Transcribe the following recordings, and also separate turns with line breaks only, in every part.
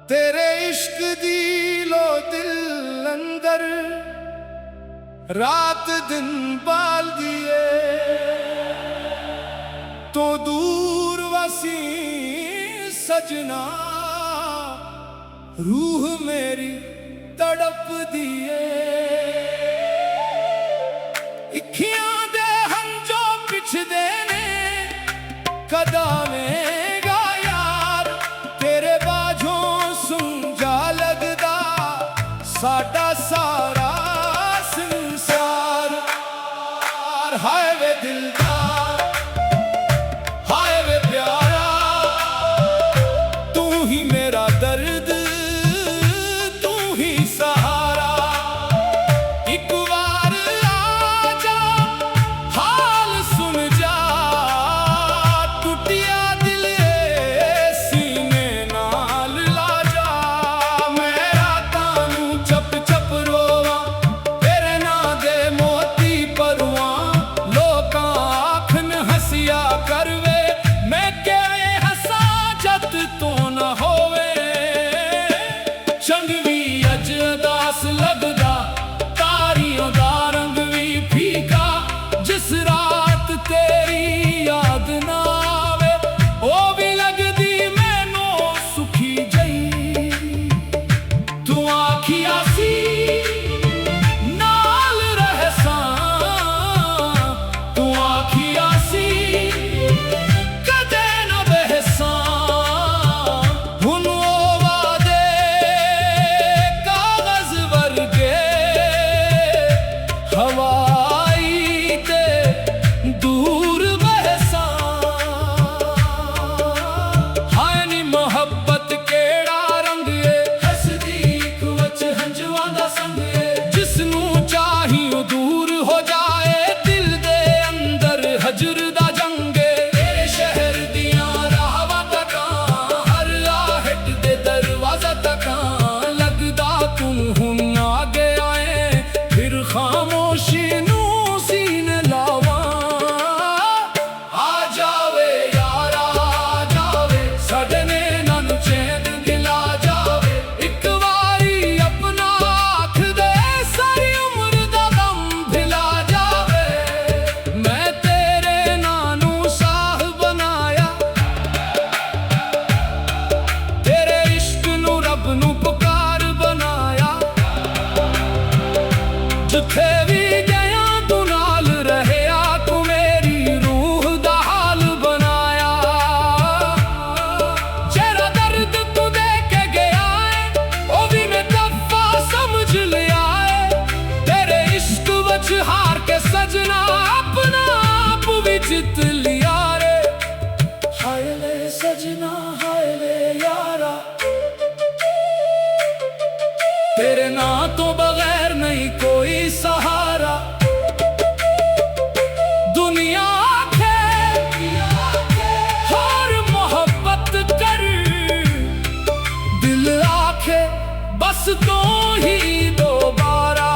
तेरे इश्क दी लो दिल अंदर रात दिन बाल दिए तो दूर वसी सजना रूह मेरी तड़प दिए इखियां दे हंजो पिछदे ने कदावेगा यार तेरे बाझों सुन जा लगदा साडा सारा संसार हाय वे दिलदार हाय वे प्यारा तू ही मेरा दर्द तू ही सहारा एक बार आजा हाल सुन जा टूटिया दिल सीने नाल ला जा मैं रातां नूं चप चप रोवां तेरे नां दे मोती परवां लोकां आखन हसिया करवे मैं किवें हसां जद तू न होवे चंग भी अज उदास लगदा तारियों दा रंग भी फीका जिस रात तेरी याद ना आवे ओ भी लगदी मैनू सुखी जई तू आखिया सी नाल रहसां तू आखिया सी कदे न बहसां हुण ओ वादे कागज वर्गे हवाई ते दूर बहसां हाय नी मोहब्बत केड़ा रंग ए हसदी इक वच हंजवां दा संग ए जिसनू चाहियो दूर हो जाए दिल दे अंदर हजर दा जंग ए तेरे शहर दियां राहां तकां हर आहट दे दरवाजा तकां लगदा तू हुण आगे आए फिर खामोशी नू सीने लावां आ जावे यारा आ जावे साडे नैनां नूं चैन दिला जावे एक वारी अपना आख दे सारी उम्र दा गम भिला जावे मैं तेरे नां नूं साह बनाया तेरे इश्क नूं रब नूं पुकार बनाया जिथे भी गया तू नाल रहया तू मेरी रूह दा हाल बनाया जेड़ा दर्द तू दे के गया है ओ भी मैं दफा समझ लिया है तेरे इश्क वच हार के सजना अपना आप भी जित लिया रे हाय वे सजना हाय वे यारा तेरे नां तो बगैर नहीं कोई सहारा दुनिया आखे और मोहब्बत कर दिल आखे बस तो ही दोबारा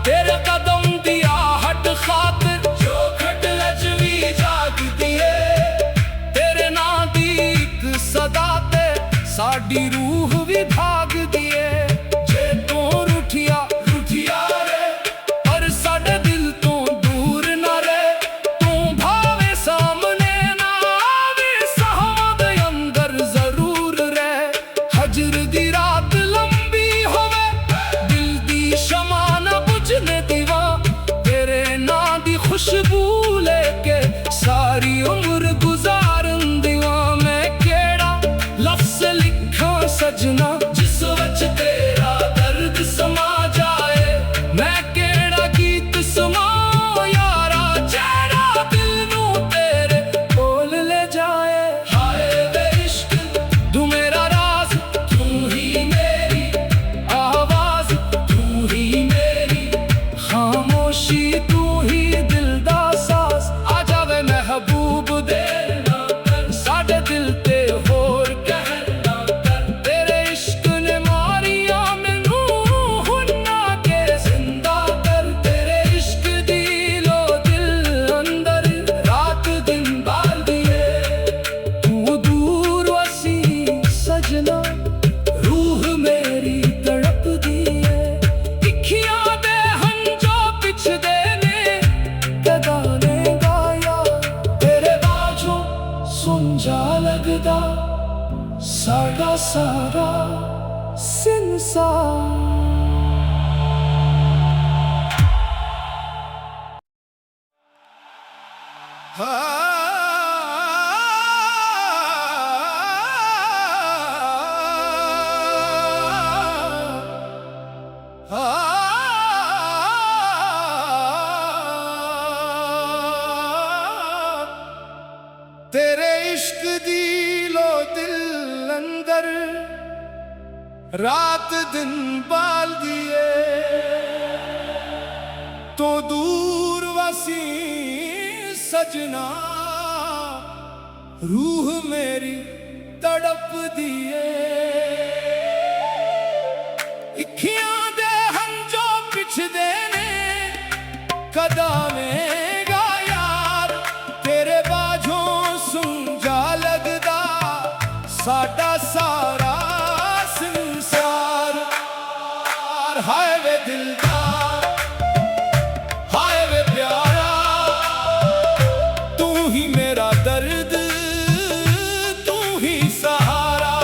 तेरे कदम दिया हट खातिर जो खट लच भी जाग दिए तेरे नां दी इक सदा ते साडी रूह भी भाग दिए जे तू रूठिया रे पर साडे दिल तो दूर ना रहे तू भावे सामने ना आवे साहां दे अंदर जरूर रहे हजर दी रात लंबी होवे दिल दी शमा ना बुझने दीवा तेरे नां दी खुशबू लेके सारी उम्र गुजारन दीवा मैं केड़ा लफ्ज़ लिखां सजना सुन जा लगदा साडा सारा संसार। तेरे इश्क दी लो दिल अंदर रात दिन बाल दिए तो दूर वसी सजना रूह मेरी तड़प दिए। इखियां दे हंजो पिछदे ने कदावेगा यार तेरे बाझों सुन जा लगदा साडा सारा संसार। हाय वे दिलदार हाय वे प्यारा तू ही मेरा दर्द तू ही सहारा।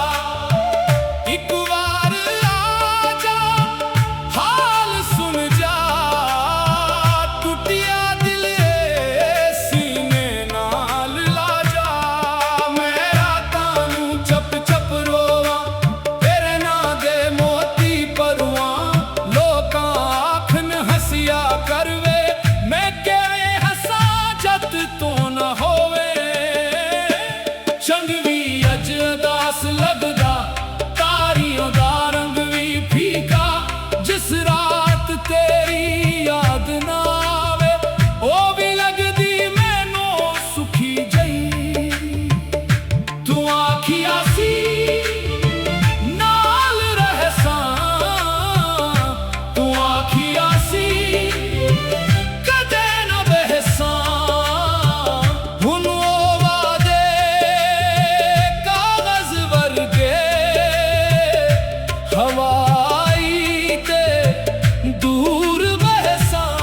एक बार आजा हाल सुन जा टूटिया दिल सीने नाल ला जा। मैं रातां नूं चप चप रोवां तेरे नां दे मोती परवां लोकां आखन हसिया करवे मैं किवें हसा जत तो ना होवे। चंग भी अज उदास लगदा तारियों दा रंग भी फीका जिस रात तेरी याद ना आवे ओ भी लगदी मैनू सुखी जई। तू आखिया सी नाल रहसां तू आखिया सी कदे ना बहसां। हुन ओ वादे कागज वर्गे हवाई ते दूर बहसां।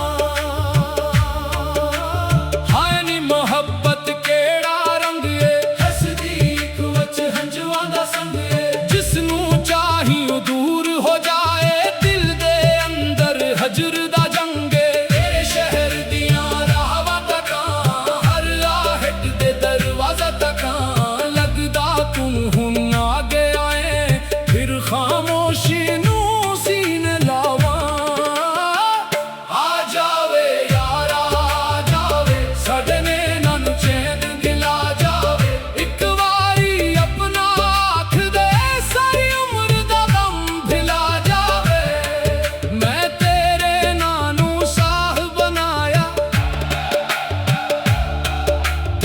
हाय नी मोहब्बत केड़ा रंग ए हसदी इक वच हंजुआं दा संग ए जिसनू चाही ओ दूर हो जाए दिल दे अंदर हजर दा जंग ए। तेरे शहर दियां राहवां तकां हर आहट दे दरवाजा तकां लगदा तू हुन आ गया है फिर खामोशी नू सीने लावां। आ जावे यारा आ जावे साडे नैनां नूं चैन दिला जावे इक वारी अपना आख दे सारी उम्र दा गम भिला जावे। मैं तेरे नां नूं साह बनाया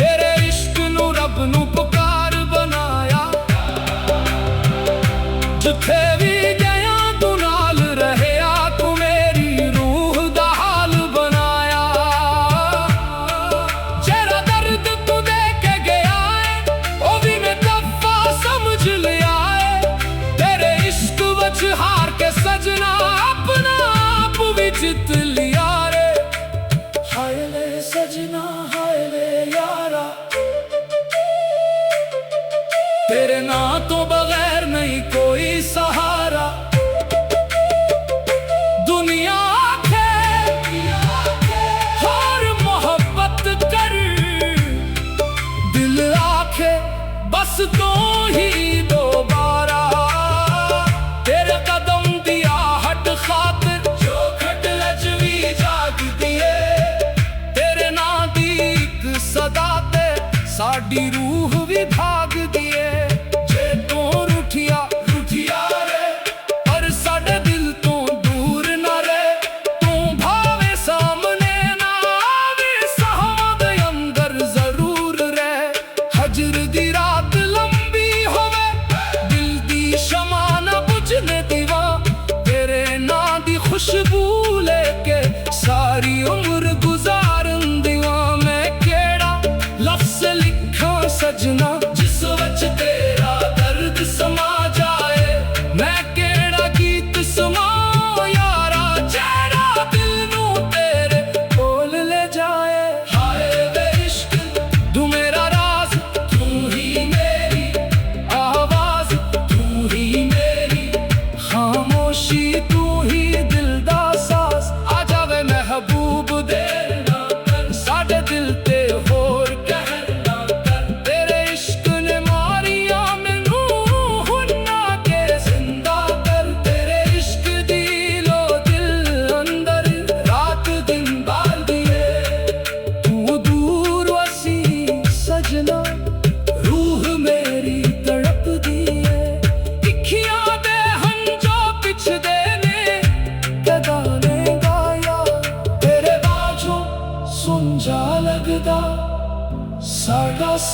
तेरे इश्क नूं रब नूं पुकार बनाया। जिथे भी गया तू नाल रहया तू मेरी रूह दा हाल बनाया। जेड़ा दर्द तू दे के गया है ओ भी मैं दफा समझ लिया है। तेरे इश्क वच हार के सजना अपना आप भी जित लिया रे। हाय ले सजना हाय ले यारा तेरे नां तो बगैर नहीं कोई सहारा। दुनिया आखे और मोहब्बत कर दिल आखे बस तो ही दोबारा। तेरे कदम दिया हट खातिर जो खट लच भी जाग दिए तेरे नां दी इक सदा ते साडी रूह भी भाग दिए। जे तू रूठिया रूठिया रे पर साडे दिल तो दूर ना रे तू भावे सामने ना आवे साहां दे अंदर जरूर रह। हजर दी रात लंबी होवे दिल दी शमा ना बुझने दीवा तेरे नां दी खुशबू लेके सारी उम्र गुजारन दीवा। मैं केड़ा लफ्ज़ लिखां सजना जिस वच तेरा दर्द समा जाए। मैं केड़ा गीत सुनां यारा जेड़ा दिल नूं तेरे कोल ले जाए। हाय वे इश्क तू मेरा राज तू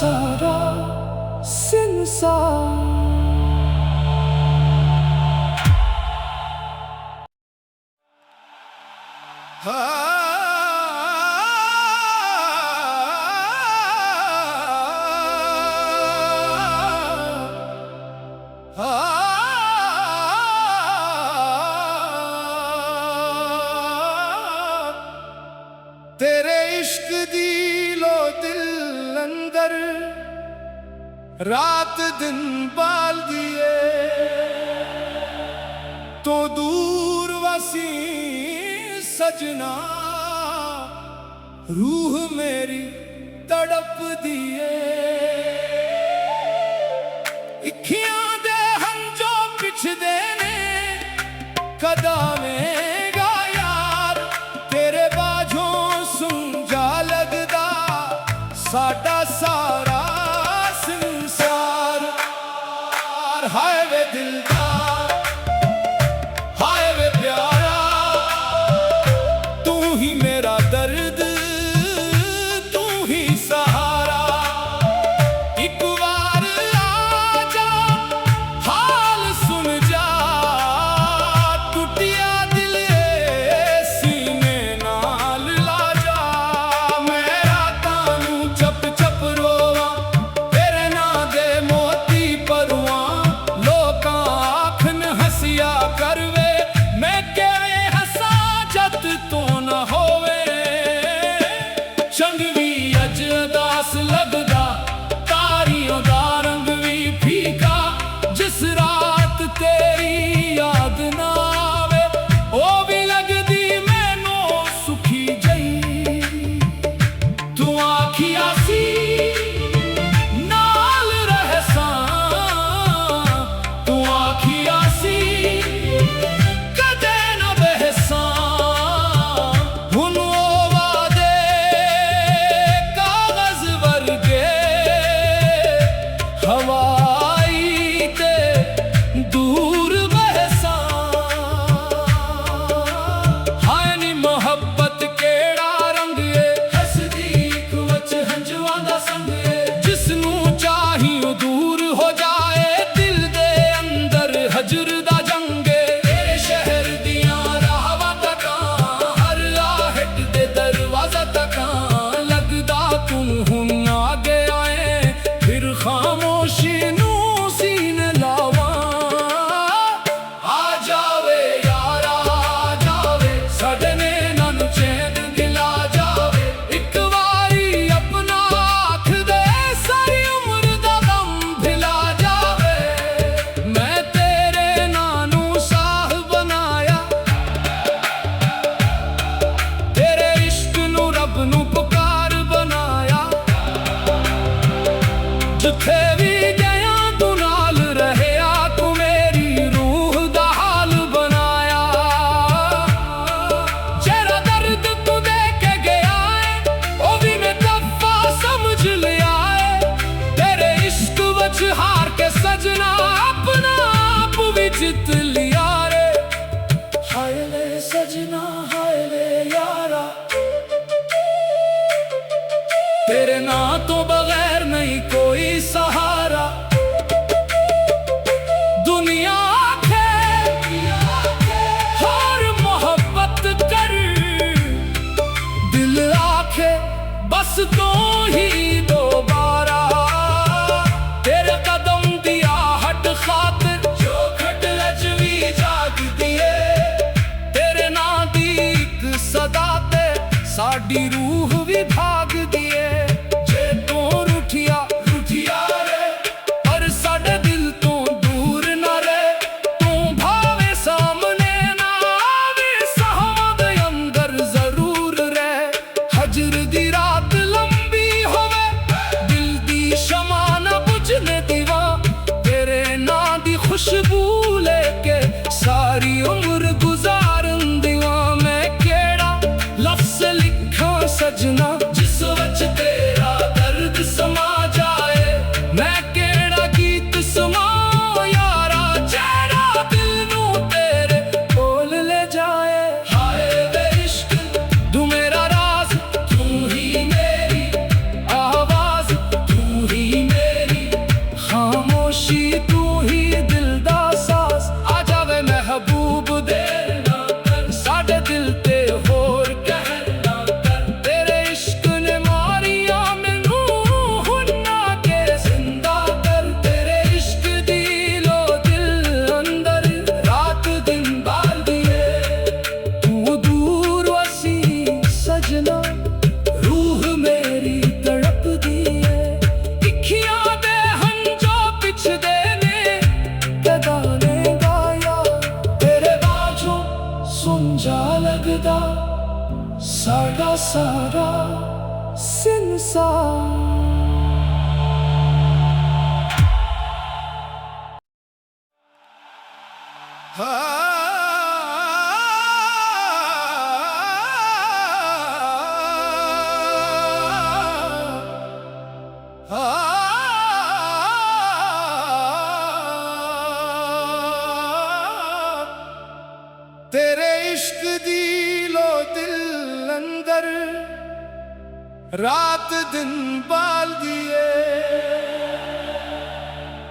सारा संसार। तेरे इश्क दी लो दिल अंदर रात दिन बाल दिए तो दूर वसी सजना रूह मेरी तड़प दिए। इखियां दे हंजो पिछदे ने कदावेगा यार तेरे बाझों सुंजा लगदा साडा सारा संसार। हाय वे दिलदार हाय वे प्यारा तू ही मेरा दर्द तू ही सहारा। एक बार आजा हाल सुन जा टूटिया दिल सीने नाल ला जा। मैं रातां नूं चप चप रोवां तेरे नां दे मोती परवां लोकां आखन हसिया करवे मैं किवें हसां जत तो न होवे। चंग भी अज अदास लगदा तारियों दा रंग भी फीका जिस रात तेरी याद ना आवे ओ भी लगदी मैनू सुखी जई। तू आखिया सी नाल रहसां तू आखिया सी कदे न बहसां। हुण ओ वादे कागज वर्गे हवाई ते दूर बहसां। हाय नी मोहब्बत केड़ा रंग ए हसदी इक वच हंजुआं दा संग ए जिसनू चाहियो दूर हो जाए दिल दे अंदर हजर दा जंग ए। तेरे शहर दियां राहवां तकां हर आहट दे दरवाजा तकां लगदा तू हुण आ गया ऐ फिर खामोशी नू सीने लावां। आ जावे यारा आ जावे सदने नन चैन दिला जावे एक वारी अपना आख दे सारी उम्र दा गम भिला जावे। मैं तेरे नानू साह बनाया तेरे इश्क नू रब नू पुकार बनाया। जिथे भी गया तू नाल रहया तू मेरी रूह दा हाल बनाया। जेड़ा दर्द तू दे के गया है ओ भी मैं दफा समझ लिया है। तेरे इश्क वच हार के सजना अपना आप भी जित लिया रे। हाय वे सजना हाय वे यारा तेरे नां तो बगैर नहीं कोई सहारा। दुनिया आखे और मोहब्बत कर दिल आखे बस तो ही दोबारा। तेरे कदम दी आहट सारा संसार। तेरे इश्क दी लो दिल अंदर रात दिन बाल दिए,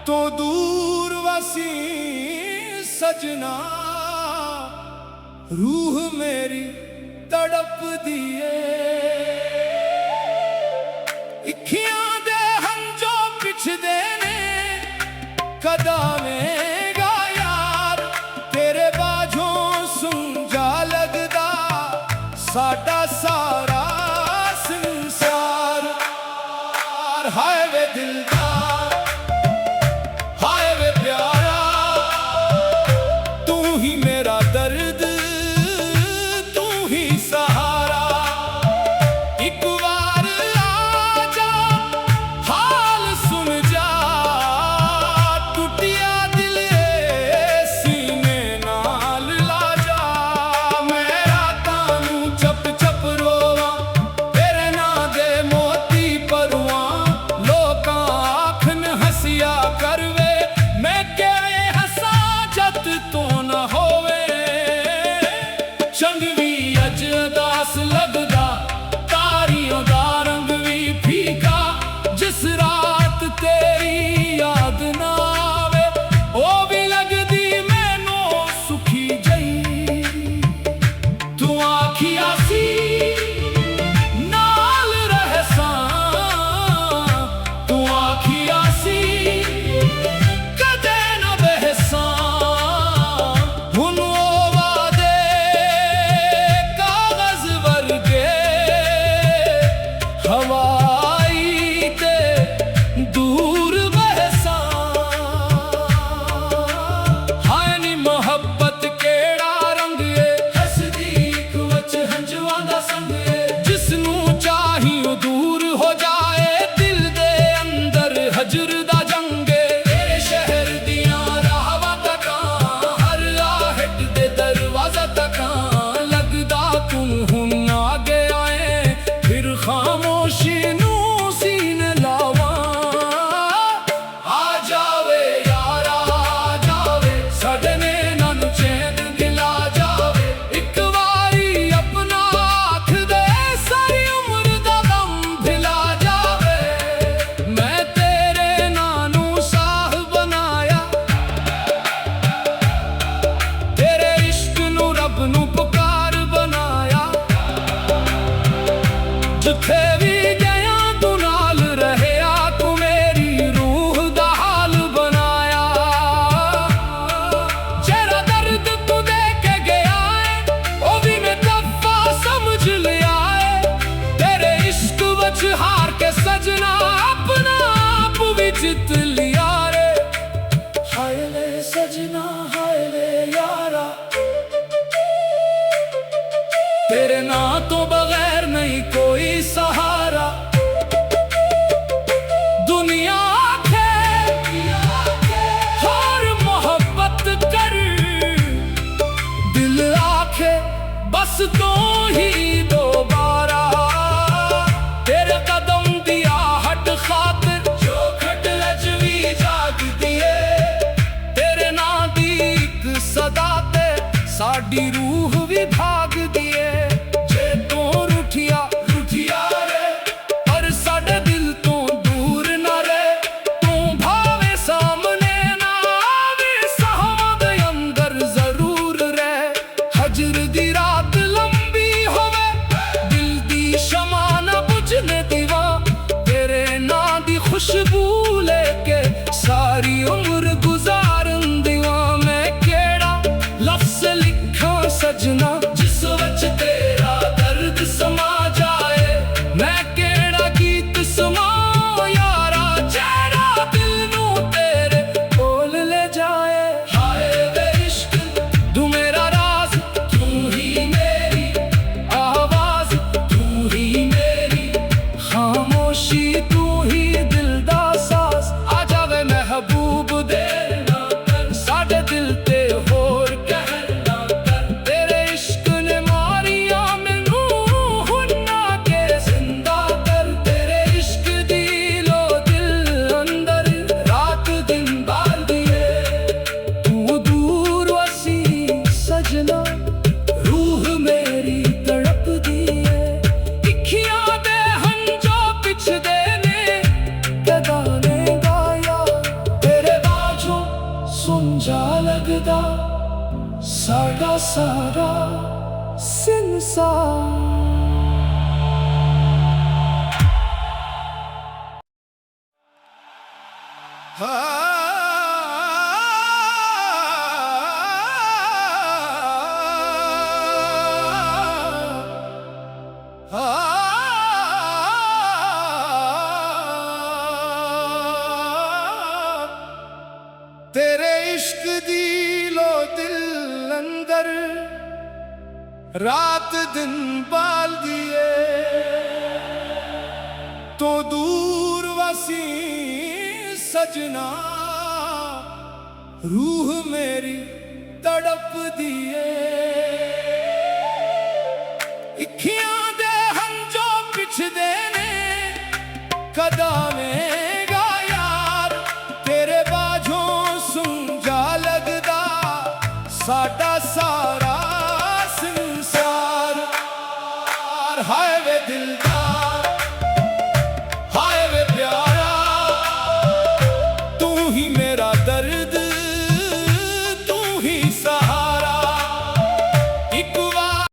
तो दूर वसी सजना रूह मेरी तड़प दिए। इखियां दे हंजो पिछदे ने कदावेगा यार, तेरे बाझों सुन जा लगदा साडा सारा संसार। हाय वे दिलदार, हाय वे प्यारा, तू ही मेरा दर्द, तू ही सहारा। एक बार आजा हाल सुन जा, टूटिया दिल सीने नाल ला जा। मैं रातां नूं चप चप रोवां, तेरे नां दे मोती परवां। लोकां आखन हसिया करवे, मैं किवें हसां जद तो न होवे। चंग भी अज उदास लगदा, तारियों दा रंग भी फीका। जिस रात तेरी याद ना आवे, ओ भी लगदी मैनू सुखी जई। तू आखिया सी नाल रहसां, तू आखिया सी कदे न बहसां। हुण ओ वादे कागज वर्गे, हवाई ते दूर बहसां। हाय नी मोहब्बत केड़ा रंग ए, हसदी इक वच हंजुआं दा संग ए। जिसनू चाहियो दूर हो जाए, दिल दे अंदर हजर दा जंग ए। तेरे शहर दियां राहां तकां, हर आहट दे दरवाजा तकां। लगदा तू हुण आ गया है, फिर खामोशी नू सीने लावां। आ जावे यारा आ जावे, साडे नैनां नू चैन दिला जावे। इक वारी अपना आख दे, सारी उम्र दा गम भिला जावे। मैं तेरे नां नू साह बनाया, तेरे इश्क नू रब नू पुकार बनाया। जिथे भी गया तू नाल रहया, तू मेरी रूह दा हाल बनाया। जेड़ा दर्द तू दे के गया है, ओ भी मैं दफा समझ लिया है। तेरे इश्क वच हार के सजना, अपना आप भी जित लिया रे। हाय ले सजना हाय ले यारा, तेरे नां तो बगैर नहीं कोई सहारा। दुनिया आखे और मोहब्बत कर, दिल आखे बस तो ही दोबारा। तेरे कदम दिया हट खातिर, जो खट अज भी जाग दिए। तेरे नां दी इक सदा ते, साडी रूह भी भाग दिए। जे तू रूठिया रूठिया रे, पर साडे दिल तो दूर ना रहे। तू भावे सामने ना आवे, साहां दे अंदर जरूर रहे। हजर दी रात लंबी होवे, दिल दी शमा ना बुझने दीवा। तेरे नां दी खुशबू लेके सारी उम्र गुजारन दीवा। मैं केड़ा लफ्ज़ लिखां सजना, सारा संसार। तेरे इश्क दी लो दिल अंदर रात दिन बाल दिए, तो दूर वसी सजना रूह मेरी तड़प दिए। इखियां दे हंजो पिछदे ने कदावेगा यार, तेरे बाझों सुंजा लगदा साडा सारा संसार। हाय वे दिल